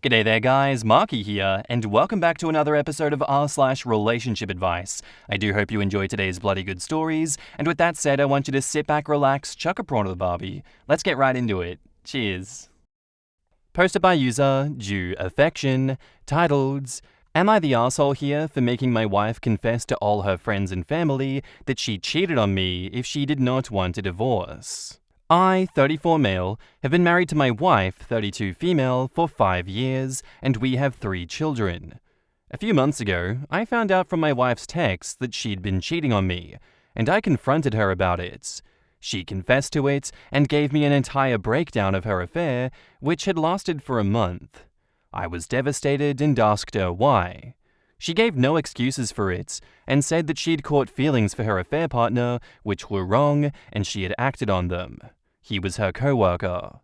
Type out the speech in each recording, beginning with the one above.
G'day there guys, Marky here, and welcome back to another episode of r/relationship advice. I do hope you enjoyed today's bloody good stories, and with that said, I want you to sit back, relax, chuck a prawn to the barbie. Let's get right into it. Cheers. Posted by user Due Affection, titled, Am I the asshole here for making my wife confess to all her friends and family that she cheated on me if she did not want a divorce? I, 34 male, have been married to my wife, 32 female, for 5 years, and we have 3 children. A few months ago, I found out from my wife's text that she'd been cheating on me, and I confronted her about it. She confessed to it and gave me an entire breakdown of her affair, which had lasted for a month. I was devastated and asked her why. She gave no excuses for it, and said that she'd caught feelings for her affair partner, which were wrong, and she had acted on them. He was her co-worker.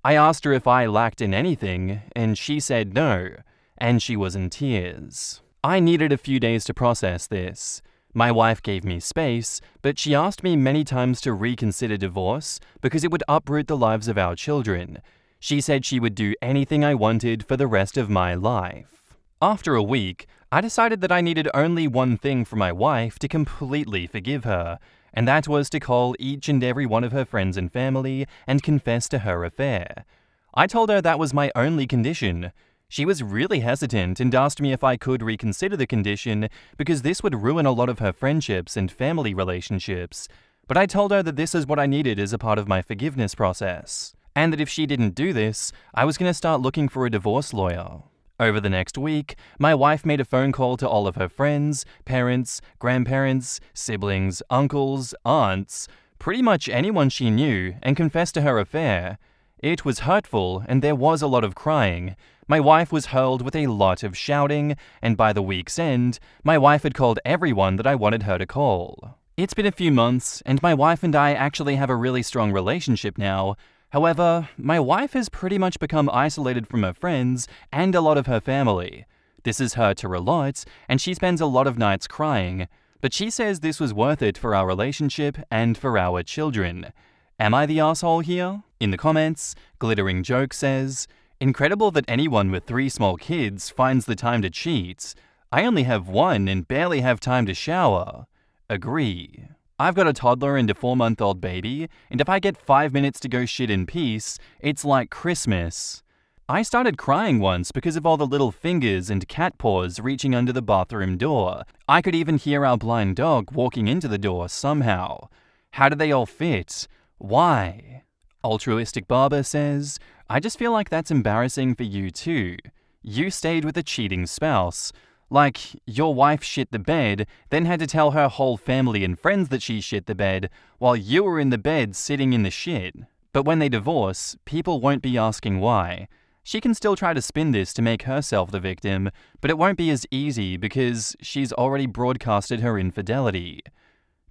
I asked her if I lacked in anything, and she said no, and she was in tears. I needed a few days to process this. My wife gave me space, but she asked me many times to reconsider divorce because it would uproot the lives of our children. She said she would do anything I wanted for the rest of my life. After a week, I decided that I needed only one thing from my wife to completely forgive her, and that was to call each and every one of her friends and family and confess to her affair. I told her that was my only condition. She was really hesitant and asked me if I could reconsider the condition because this would ruin a lot of her friendships and family relationships. But I told her that this is what I needed as a part of my forgiveness process, and that if she didn't do this, I was going to start looking for a divorce lawyer. Over the next week, my wife made a phone call to all of her friends, parents, grandparents, siblings, uncles, aunts, pretty much anyone she knew, and confessed to her affair. It was hurtful, and there was a lot of crying. My wife was hurled with a lot of shouting, and by the week's end, my wife had called everyone that I wanted her to call. It's been a few months, and my wife and I actually have a really strong relationship now. However, my wife has pretty much become isolated from her friends and a lot of her family. This has hurt her a lot, and she spends a lot of nights crying, but she says this was worth it for our relationship and for our children. Am I the asshole here? In the comments, Glittering Joke says, Incredible that anyone with 3 small kids finds the time to cheat. I only have 1 and barely have time to shower. Agree. I've got a toddler and a 4-month-old baby, and if I get 5 minutes to go shit in peace, it's like Christmas. I started crying once because of all the little fingers and cat paws reaching under the bathroom door. I could even hear our blind dog walking into the door somehow. How did they all fit? Why? Altruistic Barber says, I just feel like that's embarrassing for you too. You stayed with a cheating spouse. Like, your wife shit the bed, then had to tell her whole family and friends that she shit the bed, while you were in the bed sitting in the shit. But when they divorce, people won't be asking why. She can still try to spin this to make herself the victim, but it won't be as easy because she's already broadcasted her infidelity.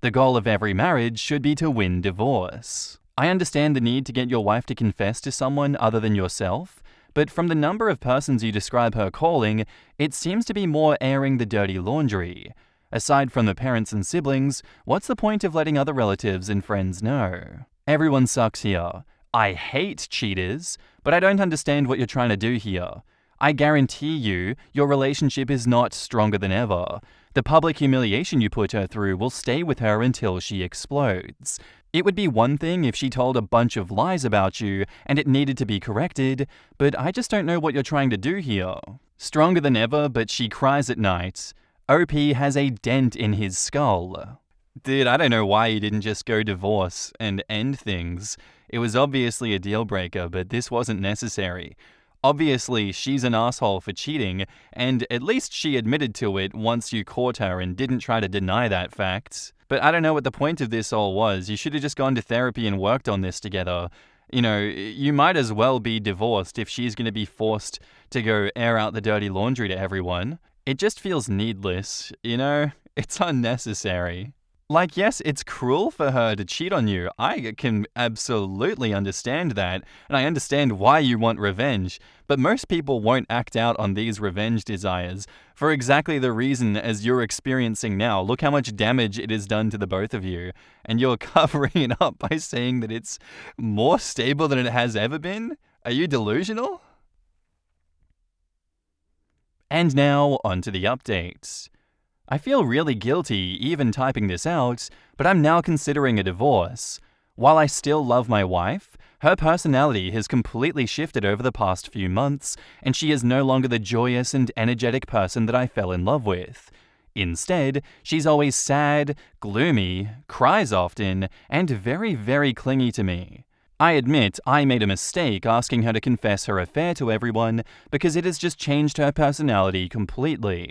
The goal of every marriage should be to win divorce. I understand the need to get your wife to confess to someone other than yourself, but from the number of persons you describe her calling, it seems to be more airing the dirty laundry. Aside from the parents and siblings, what's the point of letting other relatives and friends know? Everyone sucks here. I hate cheaters, but I don't understand what you're trying to do here. I guarantee you, your relationship is not stronger than ever. The public humiliation you put her through will stay with her until she explodes. It would be one thing if she told a bunch of lies about you and it needed to be corrected, but I just don't know what you're trying to do here. Stronger than ever, but she cries at night. OP has a dent in his skull. Dude, I don't know why you didn't just go divorce and end things. It was obviously a deal breaker, but this wasn't necessary. Obviously, she's an asshole for cheating, and at least she admitted to it once you caught her and didn't try to deny that fact. But I don't know what the point of this all was. You should have just gone to therapy and worked on this together. You know, you might as well be divorced if she's going to be forced to go air out the dirty laundry to everyone. It just feels needless, you know? It's unnecessary. Like, yes, it's cruel for her to cheat on you. I can absolutely understand that, and I understand why you want revenge. But most people won't act out on these revenge desires for exactly the reason as you're experiencing now. Look how much damage it has done to the both of you, and you're covering it up by saying that it's more stable than it has ever been? Are you delusional? And now, onto the update. I feel really guilty even typing this out, but I'm now considering a divorce. While I still love my wife, her personality has completely shifted over the past few months, and she is no longer the joyous and energetic person that I fell in love with. Instead, she's always sad, gloomy, cries often, and very, very clingy to me. I admit I made a mistake asking her to confess her affair to everyone because it has just changed her personality completely.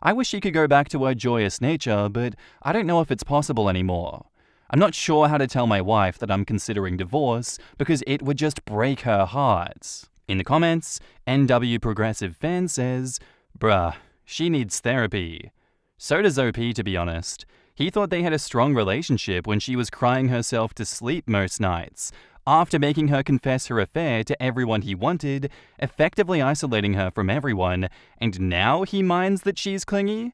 I wish she could go back to her joyous nature, but I don't know if it's possible anymore. I'm not sure how to tell my wife that I'm considering divorce because it would just break her heart. In the comments, NW Progressive Fan says, "Bruh, she needs therapy." So does OP, to be honest. He thought they had a strong relationship when she was crying herself to sleep most nights, after making her confess her affair to everyone he wanted, effectively isolating her from everyone, and now he minds that she's clingy?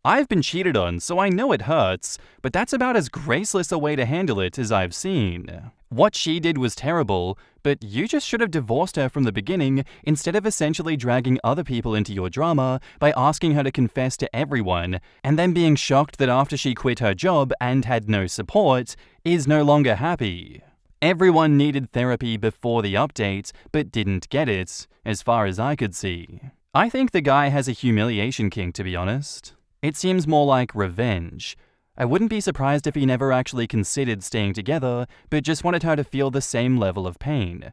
I've been cheated on, so I know it hurts, but that's about as graceless a way to handle it as I've seen. What she did was terrible, but you just should have divorced her from the beginning instead of essentially dragging other people into your drama by asking her to confess to everyone, and then being shocked that after she quit her job and had no support, is no longer happy. Everyone needed therapy before the update, but didn't get it, as far as I could see. I think the guy has a humiliation kink, to be honest. It seems more like revenge. I wouldn't be surprised if he never actually considered staying together, but just wanted her to feel the same level of pain.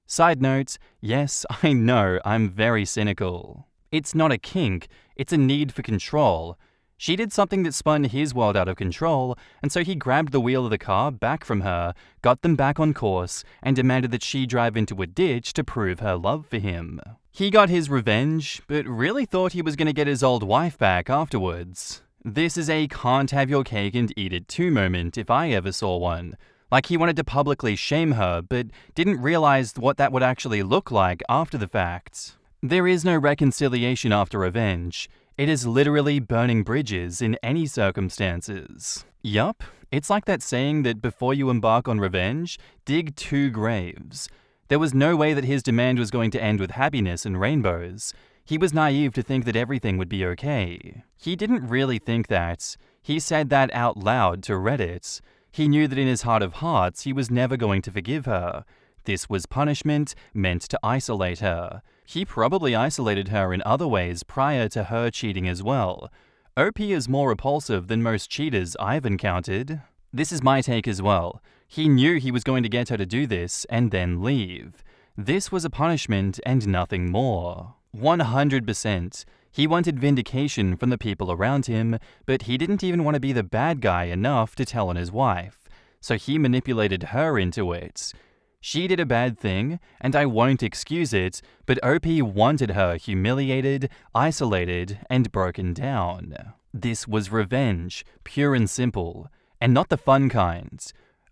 Side note, yes, I know, I'm very cynical. It's not a kink, it's a need for control. She did something that spun his world out of control, and so he grabbed the wheel of the car back from her, got them back on course, and demanded that she drive into a ditch to prove her love for him. He got his revenge, but really thought he was going to get his old wife back afterwards. This is a can't have your cake and eat it too moment if I ever saw one. Like he wanted to publicly shame her, but didn't realize what that would actually look like after the fact. There is no reconciliation after revenge. It is literally burning bridges in any circumstances. Yup, it's like that saying that before you embark on revenge, dig 2 graves. There was no way that his demand was going to end with happiness and rainbows. He was naive to think that everything would be okay. He didn't really think that. He said that out loud to Reddit. He knew that in his heart of hearts, he was never going to forgive her. This was punishment meant to isolate her. He probably isolated her in other ways prior to her cheating as well. OP is more repulsive than most cheaters I've encountered. This is my take as well. He knew he was going to get her to do this and then leave. This was a punishment and nothing more. 100%. He wanted vindication from the people around him, but he didn't even want to be the bad guy enough to tell on his wife. So he manipulated her into it. She did a bad thing, and I won't excuse it, but OP wanted her humiliated, isolated, and broken down. This was revenge, pure and simple, and not the fun kind.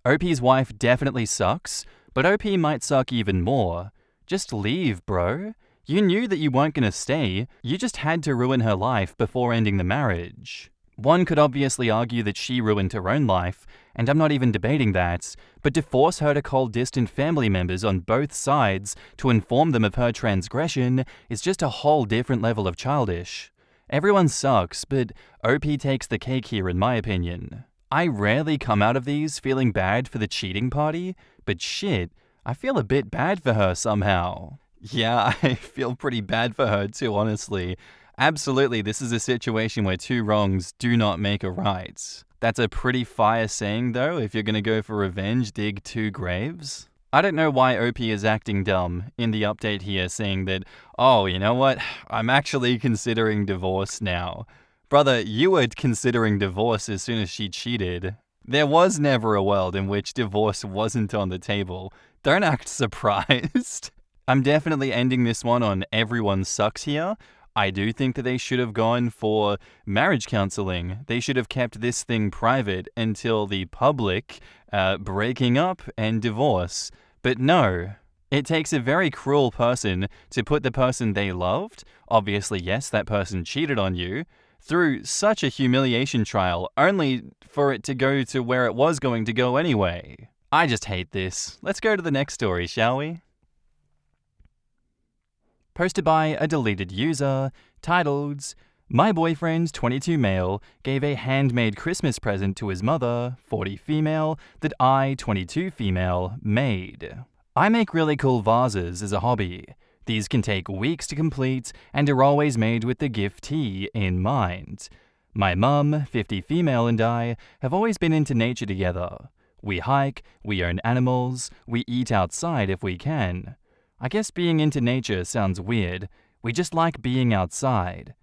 OP's wife definitely sucks, but OP might suck even more. Just leave, bro. You knew that you weren't gonna stay, you just had to ruin her life before ending the marriage. One could obviously argue that she ruined her own life, and I'm not even debating that, but to force her to call distant family members on both sides to inform them of her transgression is just a whole different level of childish. Everyone sucks, but OP takes the cake here in my opinion. I rarely come out of these feeling bad for the cheating party, but shit, I feel a bit bad for her somehow. Yeah, I feel pretty bad for her too, honestly. Absolutely, this is a situation where 2 wrongs do not make a right. That's a pretty fire saying though, if you're gonna go for revenge, dig 2 graves. I don't know why OP is acting dumb in the update here saying that, oh, you know what, I'm actually considering divorce now. Brother, you were considering divorce as soon as she cheated. There was never a world in which divorce wasn't on the table. Don't act surprised. I'm definitely ending this one on everyone sucks here. I do think that they should have gone for marriage counseling. They should have kept this thing private until the public breaking up and divorce. But no, it takes a very cruel person to put the person they loved, obviously yes, that person cheated on you, through such a humiliation trial only for it to go to where it was going to go anyway. I just hate this. Let's go to the next story, shall we? Posted by a deleted user, titled, "My boyfriend, 22 male, gave a handmade Christmas present to his mother, 40 female, that I, 22 female, made. I make really cool vases as a hobby. These can take weeks to complete and are always made with the giftee in mind. My mum, 50 female, and I have always been into nature together. We hike, we own animals, we eat outside if we can. I guess being into nature sounds weird. We just like being outside.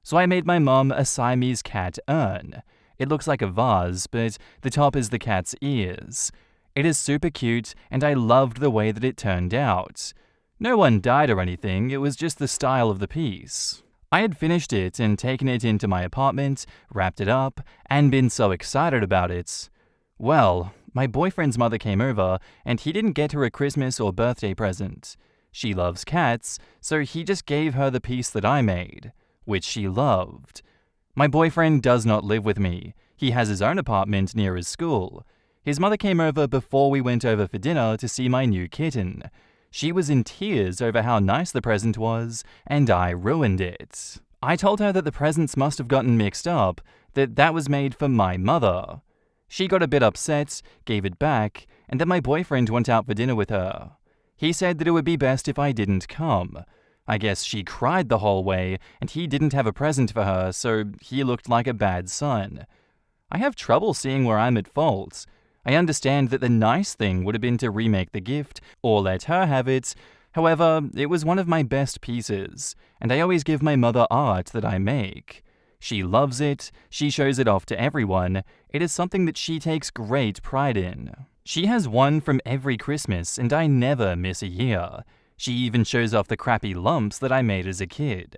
So I made my mum a Siamese cat urn. It looks like a vase, but the top is the cat's ears. It is super cute, and I loved the way that it turned out. No one died or anything, it was just the style of the piece. I had finished it and taken it into my apartment, wrapped it up, and been so excited about it. Well, my boyfriend's mother came over, and he didn't get her a Christmas or birthday present. She loves cats, so he just gave her the piece that I made, which she loved. My boyfriend does not live with me. He has his own apartment near his school. His mother came over before we went over for dinner to see my new kitten. She was in tears over how nice the present was, and I ruined it. I told her that the presents must have gotten mixed up, that was made for my mother. She got a bit upset, gave it back, and then my boyfriend went out for dinner with her. He said that it would be best if I didn't come. I guess she cried the whole way, and he didn't have a present for her, so he looked like a bad son. I have trouble seeing where I'm at fault. I understand that the nice thing would have been to remake the gift, or let her have it. However, it was one of my best pieces, and I always give my mother art that I make. She loves it, she shows it off to everyone. It is something that she takes great pride in. She has one from every Christmas, and I never miss a year. She even shows off the crappy lumps that I made as a kid.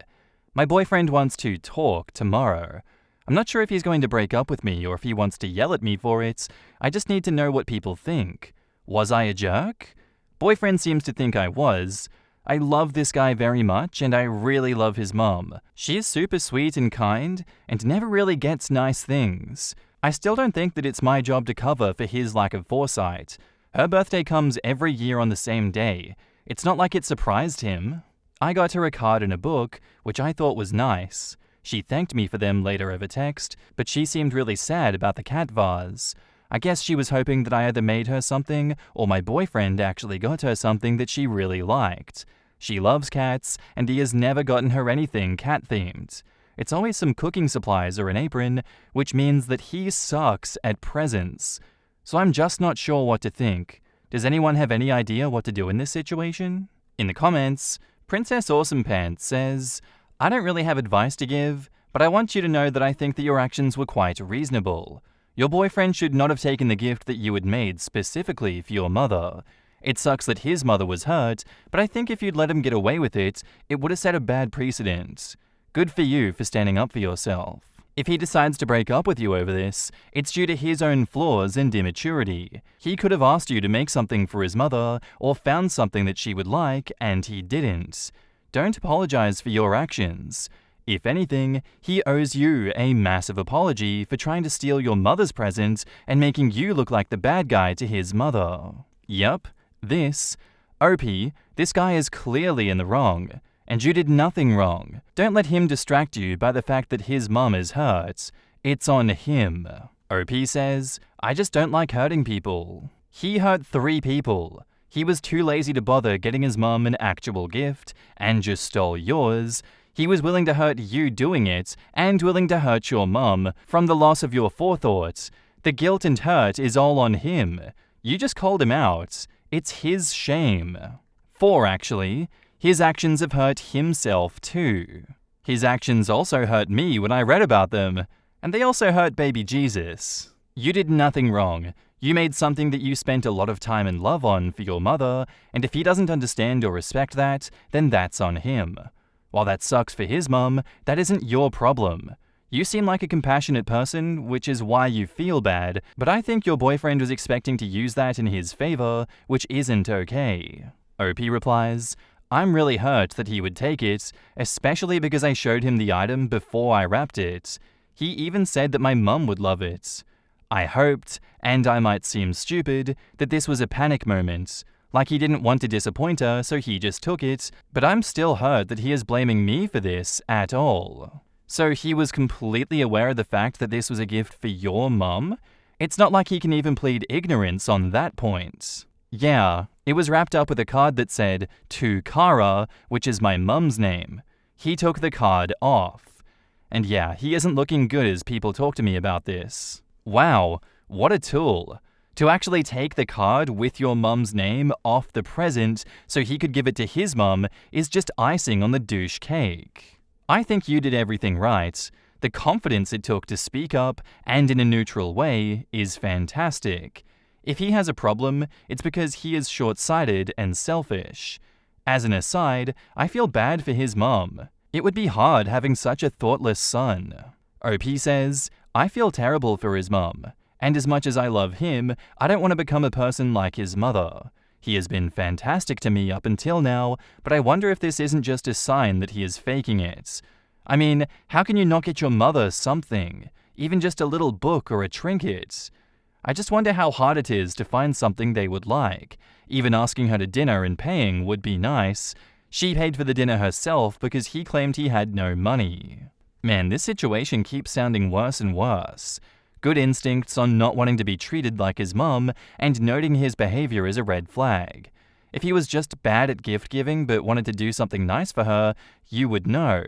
My boyfriend wants to talk tomorrow. I'm not sure if he's going to break up with me or if he wants to yell at me for it. I just need to know what people think. Was I a jerk? Boyfriend seems to think I was. I love this guy very much, and I really love his mom. She is super sweet and kind, and never really gets nice things. I still don't think that it's my job to cover for his lack of foresight. Her birthday comes every year on the same day. It's not like it surprised him. I got her a card and a book, which I thought was nice. She thanked me for them later over text, but she seemed really sad about the cat vase. I guess she was hoping that I either made her something, or my boyfriend actually got her something that she really liked. She loves cats, and he has never gotten her anything cat-themed. It's always some cooking supplies or an apron, which means that he sucks at presents. So I'm just not sure what to think. Does anyone have any idea what to do in this situation? In the comments, Princess Awesome Pants says, "I don't really have advice to give, but I want you to know that I think that your actions were quite reasonable. Your boyfriend should not have taken the gift that you had made specifically for your mother. It sucks that his mother was hurt, but I think if you'd let him get away with it, it would have set a bad precedent. Good for you for standing up for yourself. If he decides to break up with you over this, it's due to his own flaws and immaturity. He could have asked you to make something for his mother, or found something that she would like, and he didn't. Don't apologize for your actions. If anything, he owes you a massive apology for trying to steal your mother's present and making you look like the bad guy to his mother. Yup, OP, this guy is clearly in the wrong. And you did nothing wrong. Don't let him distract you by the fact that his mum is hurt. It's on him." OP says, "I just don't like hurting people." He hurt 3 people. He was too lazy to bother getting his mum an actual gift, and just stole yours. He was willing to hurt you doing it, and willing to hurt your mum from the loss of your forethought. The guilt and hurt is all on him. You just called him out. It's his shame. 4, actually. His actions have hurt himself too. His actions also hurt me when I read about them, and they also hurt baby Jesus. You did nothing wrong. You made something that you spent a lot of time and love on for your mother, and if he doesn't understand or respect that, then that's on him. While that sucks for his mum, that isn't your problem. You seem like a compassionate person, which is why you feel bad, but I think your boyfriend was expecting to use that in his favor, which isn't okay. OP replies, "I'm really hurt that he would take it, especially because I showed him the item before I wrapped it. He even said that my mum would love it. I hoped, and I might seem stupid, that this was a panic moment. Like he didn't want to disappoint her, so he just took it, but I'm still hurt that he is blaming me for this at all. So he was completely aware of the fact that this was a gift for your mum? It's not like he can even plead ignorance on that point. Yeah, it was wrapped up with a card that said, "To Kara," which is my mum's name. He took the card off. And yeah, he isn't looking good as people talk to me about this. Wow, what a tool. To actually take the card with your mum's name off the present so he could give it to his mum is just icing on the douche cake. I think you did everything right. The confidence it took to speak up, and in a neutral way, is fantastic. If he has a problem, it's because he is short-sighted and selfish. As an aside, I feel bad for his mum. It would be hard having such a thoughtless son. OP says, I feel terrible for his mum. And as much as I love him, I don't want to become a person like his mother. He has been fantastic to me up until now, but I wonder if this isn't just a sign that he is faking it. I mean, how can you not get your mother something? Even just a little book or a trinket? I just wonder how hard it is to find something they would like. Even asking her to dinner and paying would be nice. She paid for the dinner herself because he claimed he had no money. Man, this situation keeps sounding worse and worse. Good instincts on not wanting to be treated like his mum, and noting his behavior is a red flag. If he was just bad at gift giving but wanted to do something nice for her, you would know.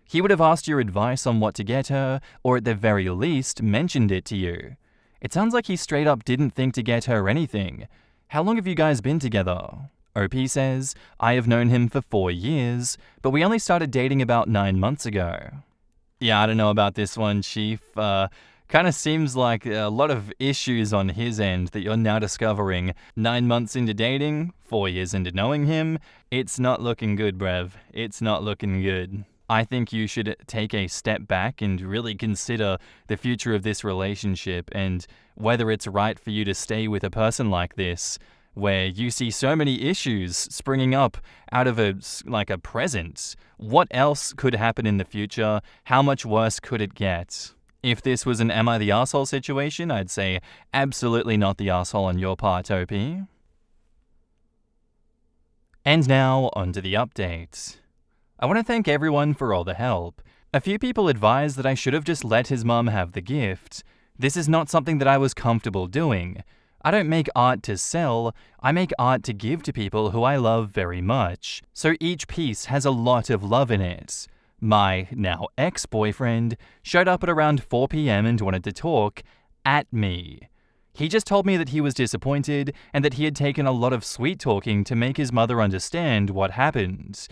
He would have asked your advice on what to get her, or at the very least, mentioned it to you. It sounds like he straight up didn't think to get her anything. How long have you guys been together? OP says, I have known him for 4 years, but we only started dating about 9 months ago. Yeah, I don't know about this one, Chief. Kind of seems like a lot of issues on his end that you're now discovering. 9 months into dating, 4 years into knowing him, it's not looking good, bruv. It's not looking good. I think you should take a step back and really consider the future of this relationship and whether it's right for you to stay with a person like this, where you see so many issues springing up out of a present. What else could happen in the future? How much worse could it get? If this was an am I the arsehole situation, I'd say absolutely not the arsehole on your part, OP. And now, onto the update. I want to thank everyone for all the help. A few people advised that I should have just let his mum have the gift. This is not something that I was comfortable doing. I don't make art to sell, I make art to give to people who I love very much. So each piece has a lot of love in it. My now ex-boyfriend showed up at around 4 p.m. and wanted to talk at me. He just told me that he was disappointed and that he had taken a lot of sweet talking to make his mother understand what happened.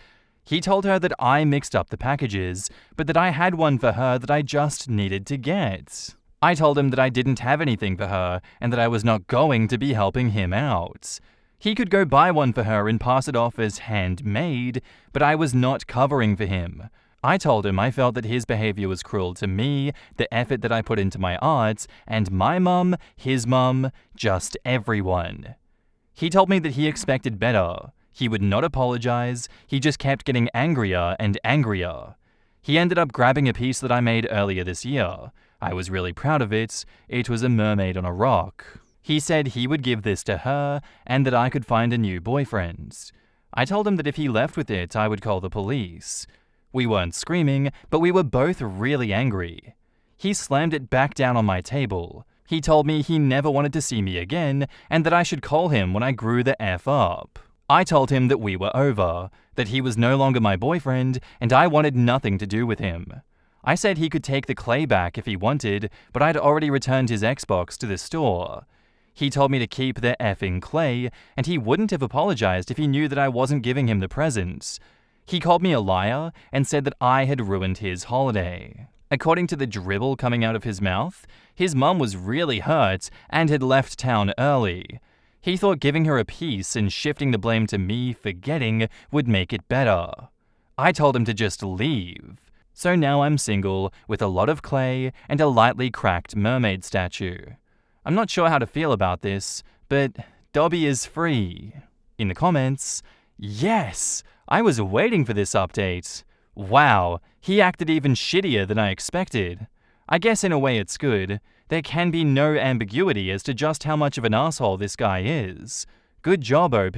He told her that I mixed up the packages, but that I had one for her that I just needed to get. I told him that I didn't have anything for her and that I was not going to be helping him out. He could go buy one for her and pass it off as handmade, but I was not covering for him. I told him I felt that his behavior was cruel to me, the effort that I put into my art, and my mum, his mum, just everyone. He told me that he expected better. He would not apologize, he just kept getting angrier and angrier. He ended up grabbing a piece that I made earlier this year. I was really proud of it. It was a mermaid on a rock. He said he would give this to her and that I could find a new boyfriend. I told him that if he left with it, I would call the police. We weren't screaming, but we were both really angry. He slammed it back down on my table. He told me he never wanted to see me again and that I should call him when I grew the F up. I told him that we were over, that he was no longer my boyfriend and I wanted nothing to do with him. I said he could take the clay back if he wanted, but I'd already returned his Xbox to the store. He told me to keep the effing clay, and he wouldn't have apologized if he knew that I wasn't giving him the presents. He called me a liar and said that I had ruined his holiday. According to the dribble coming out of his mouth, his mum was really hurt and had left town early. He thought giving her a piece and shifting the blame to me for getting would make it better. I told him to just leave. So now I'm single, with a lot of clay and a lightly cracked mermaid statue. I'm not sure how to feel about this, but Dobby is free. In the comments, yes! I was waiting for this update. Wow, he acted even shittier than I expected. I guess in a way it's good. There can be no ambiguity as to just how much of an asshole this guy is. Good job, OP.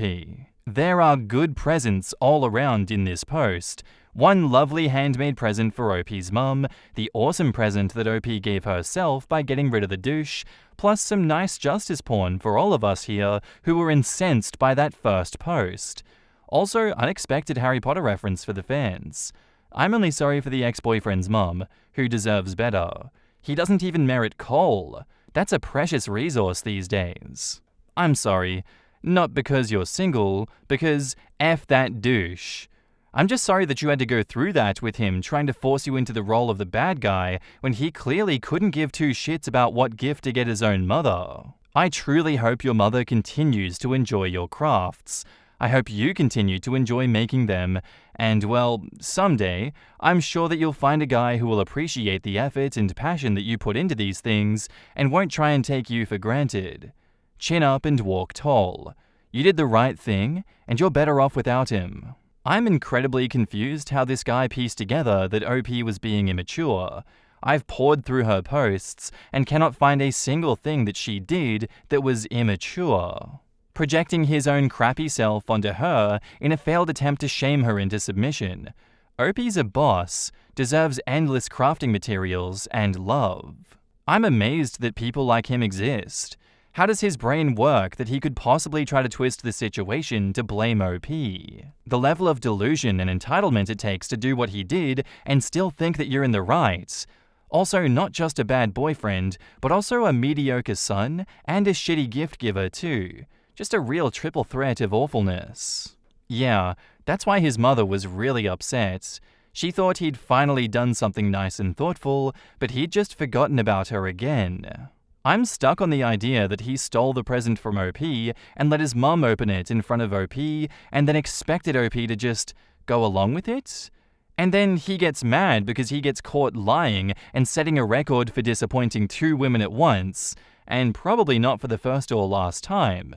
There are good presents all around in this post. One lovely handmade present for OP's mum, the awesome present that OP gave herself by getting rid of the douche, plus some nice justice porn for all of us here who were incensed by that first post. Also, unexpected Harry Potter reference for the fans. I'm only sorry for the ex-boyfriend's mum, who deserves better. He doesn't even merit coal. That's a precious resource these days. I'm sorry. Not because you're single, because F that douche. I'm just sorry that you had to go through that with him trying to force you into the role of the bad guy when he clearly couldn't give two shits about what gift to get his own mother. I truly hope your mother continues to enjoy your crafts. I hope you continue to enjoy making them, and well, someday, I'm sure that you'll find a guy who will appreciate the effort and passion that you put into these things and won't try and take you for granted. Chin up and walk tall. You did the right thing, and you're better off without him. I'm incredibly confused how this guy pieced together that OP was being immature. I've pored through her posts and cannot find a single thing that she did that was immature. Projecting his own crappy self onto her in a failed attempt to shame her into submission. OP's a boss, deserves endless crafting materials and love. I'm amazed that people like him exist. How does his brain work that he could possibly try to twist the situation to blame OP? The level of delusion and entitlement it takes to do what he did and still think that you're in the right. Also, not just a bad boyfriend, but also a mediocre son and a shitty gift giver too. Just a real triple threat of awfulness. Yeah, that's why his mother was really upset. She thought he'd finally done something nice and thoughtful, but he'd just forgotten about her again. I'm stuck on the idea that he stole the present from OP and let his mum open it in front of OP and then expected OP to just go along with it? And then he gets mad because he gets caught lying and setting a record for disappointing two women at once, and probably not for the first or last time.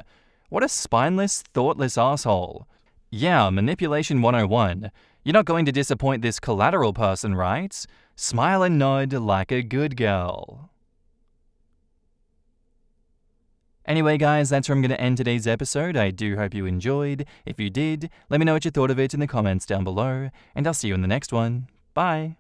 What a spineless, thoughtless asshole. Yeah, manipulation 101. You're not going to disappoint this collateral person, right? Smile and nod like a good girl. Anyway guys, that's where I'm going to end today's episode. I do hope you enjoyed. If you did, let me know what you thought of it in the comments down below, and I'll see you in the next one. Bye!